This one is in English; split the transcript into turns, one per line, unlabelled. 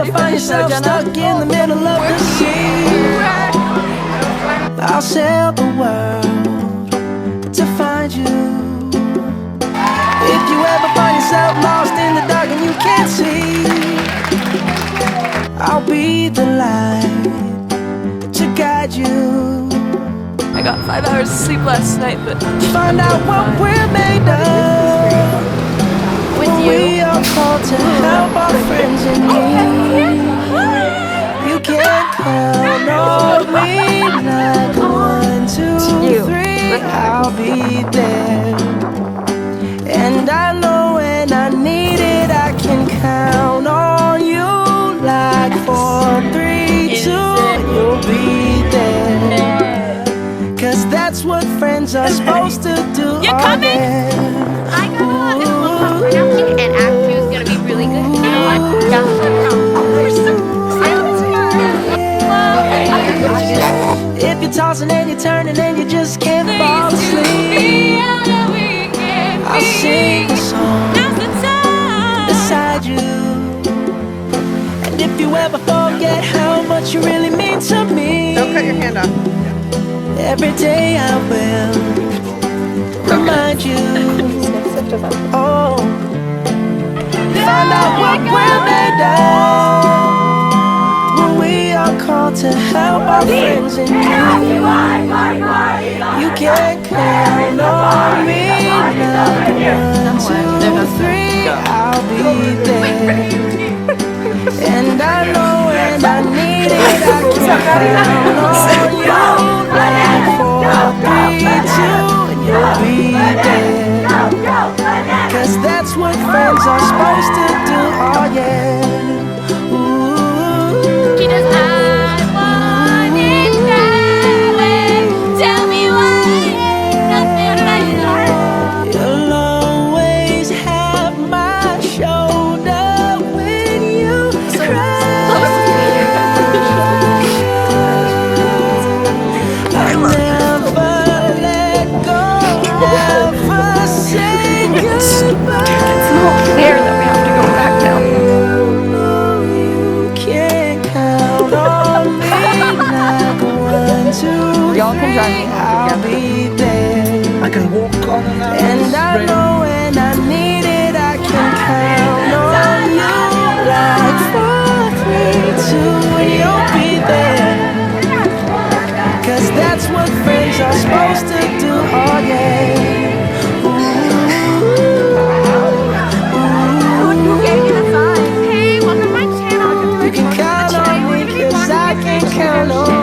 ever find yourself stuck in the middle of the sea, I'll sail the world to find you. If you ever find yourself lost in the dark and you can't see, I'll be the light to guide you.
I got 5 hours of sleep last night, but
find out what we're made of.
with you,
We are called to help our friends in need. You can't count on me like 1, 2, 3. I'll be there, and I know when I need it, I can count on you like 4, 3, 2. You'll be there, 'cause that's what friends are supposed to do.
You coming?
I got this little popcorn napkin, and Act 2 is gonna be really good. You know what? Yeah.
If you're tossing and you're turning and you just can't fall asleep, I'll sing a song beside you. And if you ever forget how much you really mean to me,
Don't cut your hand off.
every day I will remind you. Oh, find out what we're made of. When we are called to help our friends in need, you can't count on me like 1, 2, 3. I'll be there, and I know when I need it, I can count on you like 4, 3, 2, and you'll be there, 'cause that's what friends are supposed to do. Oh yeah. Ooh.
She does not want it that way. Tell me why. Nothing like that.
You'll always have my shoulder when you cry. I'll never let go, never say goodbye.
it's not fair that we have to go back now.
You can't count on me like 1, 2,
Y'all can drive me
3.
home
I'll
together.
be there,
I can walk on and out.
and I know when I need it, I can count on you like 4, 3, 2, and you'll be there, 'cause that's what friends are supposed to do. Oh yeah. Ooh.
Hey, welcome to my channel.
You can count on me, 'cause I can count on